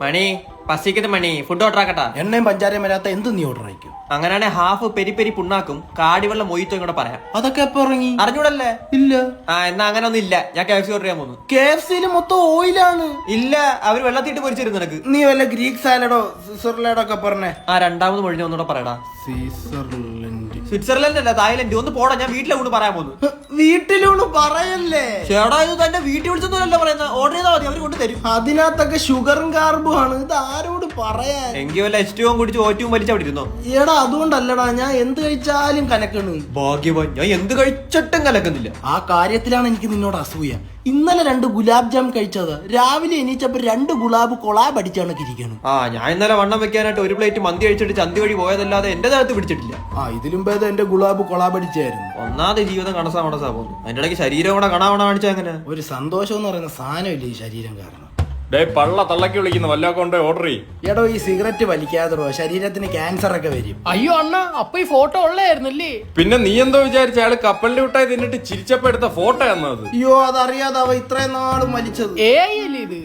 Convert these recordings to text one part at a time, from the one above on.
മണി പസിക്കുന്ന മണി food order ആക്കട്ടാ. എണ്ണയും പഞ്ചാരയും വരാത്ത എന്ത് നീ ഓർഡർ ആയിക്കും? അങ്ങനെയാണെ ഹാഫ് പെരി പെരി പുണ്ണാക്കും കാടിവെള്ളം മൊയ്ത്തോ കൂടെ പറയാം. അതൊക്കെ എപ്പോ ഇറങ്ങി? അറിഞ്ഞൂടല്ലേ? ഇല്ല. എന്നാ അങ്ങനെ ഒന്നും ഇല്ല. ഞാൻ KFC ഓർഡർ ചെയ്യാൻ പോകുന്നു. KFC മൊത്തം ഓയിലാണ്. ഇല്ല, അവര് വെള്ളത്തിട്ട് പൊരിച്ചിരുന്നു നിനക്ക്. നീ വല്ല ഗ്രീക്ക് സാലഡോ സ്വിറ്റ്സർലാൻഡോ ഒക്കെ പറഞ്ഞേ. രണ്ടാമത് മൊഴിഞ്ഞ ഒന്നുകൂടെ പറയടാ. സ്വിറ്റ്സർലൻഡ് അല്ല, തായ്ലൻഡ്. ഒന്ന് പോടാ, ഞാൻ വീട്ടിലെ കൊണ്ട് പറയാൻ പോകുന്നു. വീട്ടിലൂണ് പറയല്ലേ ചേടാ, ഇത് തന്റെ വീട്ടിൽ വിളിച്ചൊന്നുമല്ല പറയുന്നത്. ഓർഡർ ചെയ്താൽ മതി, അവര് കൊണ്ട് തരും. അതിനകത്തൊക്കെ ഷുഗറും കാർബും ആണ്. ഇത് ആരോട് പറയാൻ? എങ്കിൽ വല്ല H2O കുടിച്ച് ഓറ്റവും വലിച്ച് അവിടെ ഇരുന്നോ. എടാ അതുകൊണ്ടല്ലടാ, ഞാൻ എന്ത് കഴിച്ചാലും കലക്കണ്. ഭാഗ്യവാൻ, ഞാൻ എന്ത് കഴിച്ചിട്ടും കലക്കുന്നില്ല. ആ കാര്യത്തിലാണ് എനിക്ക് നിന്നോട് അസൂയ. ഇന്നലെ 2 ഗുലാബ് ജാം കഴിച്ചത്, രാവിലെ എണീച്ചപ്പോ 2 ഗുലാബ് കൊളാബ് അടിച്ചാണ് ഇരിക്കണം. ഞാൻ ഇന്നലെ വണ്ണം വെക്കാനായിട്ട് ഒരു പ്ലേറ്റ് മന്തി കഴിച്ചിട്ട് ചന്തി വഴി പോയതല്ലാതെ എന്റെ ദേഹത്ത് പിടിച്ചിട്ടില്ല. ഇതിലും ഭേദം എന്റെ ഗുലാബ് കൊളാബ് അടിച്ചായിരുന്നു. ഒന്നാമത് ജീവിതം കണസാ പോകുന്നു. അതിന്റെ ഇടയ്ക്ക് ശരീരം കൂടെ കണാവണ കാണിച്ചാ എങ്ങനെ? ഒരു സന്തോഷം എന്ന് പറയുന്ന സാധനമില്ല ഈ ശരീരം കാരണം. പള്ള തള്ളക്കി വിളിക്കുന്ന വല്ലൊക്കെ ഓർഡർ ചെയ്യും. എടോ, ഈ സിഗരറ്റ് വലിക്കാതോ ശരീരത്തിന് ക്യാൻസർ ഒക്കെ വരും. അയ്യോ അണ്ണ, അപ്പൊ ഈ ഫോട്ടോ ഉള്ളായിരുന്നല്ലേ? പിന്നെ നീ എന്തോ വിചാരിച്ച അയാള് കപ്പലിന്റെ വിട്ടായി തിന്നിട്ട് ചിരിച്ചപ്പോ എടുത്ത ഫോട്ടോ എന്നത്? അയ്യോ, അതറിയാതെ അവ ഇത്രയും നാളും വലിച്ചത്. അല്ലേ ഇത്?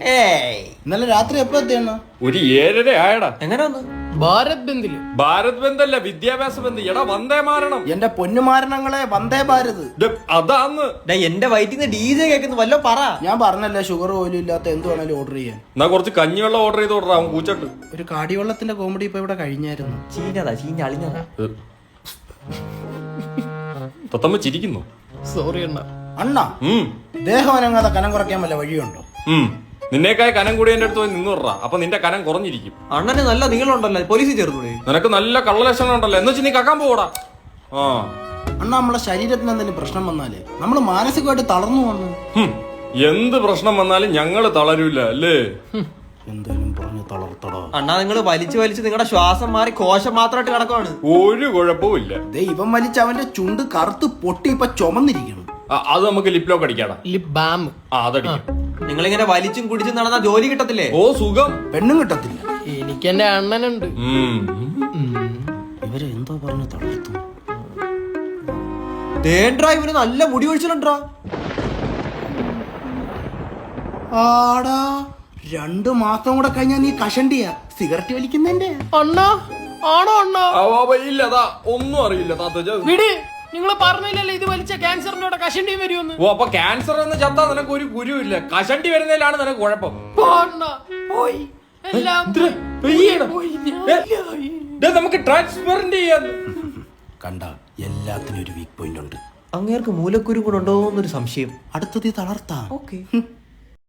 ഇന്നലെ രാത്രി എപ്പോ എത്തിയാണ്? ഒരു 7:30 ആയടാ. എങ്ങനെ വന്നു? ഭാരത് ബന്ദില്. ഭാരത് ബന്ധല്ല, വിദ്യാഭ്യാസ ബന്ധ്. എടാ വന്ദേ മാരണം. എന്റെ പൊന്നുമാരണങ്ങളെ, വന്ദേ ഭാരത്. അതാന്ന് എന്റെ വയറ്റിന്ന് DJ കേൾക്കുന്നു. വല്ലോ പറ. ഞാൻ പറഞ്ഞല്ലേ, ഷുഗർ പോലും ഇല്ലാത്ത എന്ത് വേണേലും ഓർഡർ ചെയ്യാൻ. എന്നാ കുറച്ച് കഞ്ഞിവെള്ളം ഓർഡർ ചെയ്ത് ഓർഡർ ആവും കൂച്ചട്ട്. ഒരു കാടിവെള്ളത്തിന്റെ കോമഡി ഇപ്പൊ ഇവിടെ കഴിഞ്ഞായിരുന്നു. ചീഞ്ഞ അളിഞ്ഞതാ. തത്തമ്മ ചിരിക്കുന്നു. സോറി അണ്ണ. അണ്ണ, ദേഹം അനങ്ങാതെ കനം കുറയ്ക്കാൻ വല്ല വഴിയുണ്ടോ? നിന്നേക്കായ കനം കൂടി എന്റെ അടുത്ത് പോയി നിന്ന് വിടറാ. അപ്പൊ നിന്റെ കനം കുറഞ്ഞിരിക്കും. അണ്ണന് നല്ല നീളമുണ്ടല്ലോ, പോലീസിൽ ചേർന്നൂടെ? നിനക്ക് നല്ല കള്ളലക്ഷണം ഉണ്ടല്ലോ. എന്ന് വെച്ച് നീ കക്കാൻ പോടാ. അണ്ണ, നമ്മളെ ശരീരത്തിന് എന്തെങ്കിലും പ്രശ്നം വന്നാലേ നമ്മൾ മാനസികമായിട്ട് തളർന്നു വന്നു. എന്ത് പ്രശ്നം വന്നാലും ഞങ്ങള് തളരൂല അല്ലേ? എന്തായാലും പറഞ്ഞു തളർത്തടോ. അണ്ണാ, നിങ്ങൾ വലിച്ചു വലിച്ച് നിങ്ങളുടെ ശ്വാസം മാറി കോശം മാത്രമായിട്ട് കിടക്കുവാണ്. ഒരു കുഴപ്പവും ഇല്ല. ഇവൻ വലിച്ച് അവന്റെ ചുണ്ട് കറുത്ത് പൊട്ടി ഇപ്പൊ ചുമന്നിരിക്കണം. അത് നമുക്ക് ലിപ്ലോക്ക് അടിക്കാടാ. Lip balm. അതടിക്കും. നിങ്ങളിങ്ങനെ വലിച്ചും കുടിച്ചും നടന്നാ ജോലി കിട്ടത്തില്ലേ? ഓ സുഖം. പെണ്ണും കിട്ടത്തില്ല. എനിക്ക് എന്റെ അണ്ണനുണ്ട്. ഇവരെ എന്തോ പറഞ്ഞു തളർത്തു. ഇവന് നല്ല മുടി ഒഴിച്ചിട്ടുണ്ടാ. ആടാ, 2 മാസം കൂടെ കഴിഞ്ഞാ നീ കഷണ്ടിയാ സിഗരറ്റ് വലിക്കുന്നതിന്റെ. അണ്ണ ആണോ? അണ്ണ ഇല്ലതാ ഒന്നും അറിയില്ല. വിട്, നിങ്ങൾ പറഞ്ഞില്ലല്ലോ ഇത് വലിച്ച ക്യാൻസറിന്റെ കൂടെ കഷണ്ടിയും വരുമെന്ന്. ഓ, അപ്പൊ ക്യാൻസർ എന്ന് ചത്താ നിനക്ക് ഒരു ഗുരുവില്ല. കഷണ്ടി വരുന്നതിലാണ് നിനക്ക് കുഴപ്പം. നമുക്ക് ട്രാൻസ്പെറന്റ് ചെയ്യാൻ. കണ്ട, എല്ലാത്തിനും ഒരു വീക്ക് പോയിന്റ് ഉണ്ട്. അങ്ങേർക്ക് മൂലക്കുരു കൂടെ ഉണ്ടോ എന്നൊരു സംശയം. അടുത്തത് തളർത്താം. ഓക്കെ.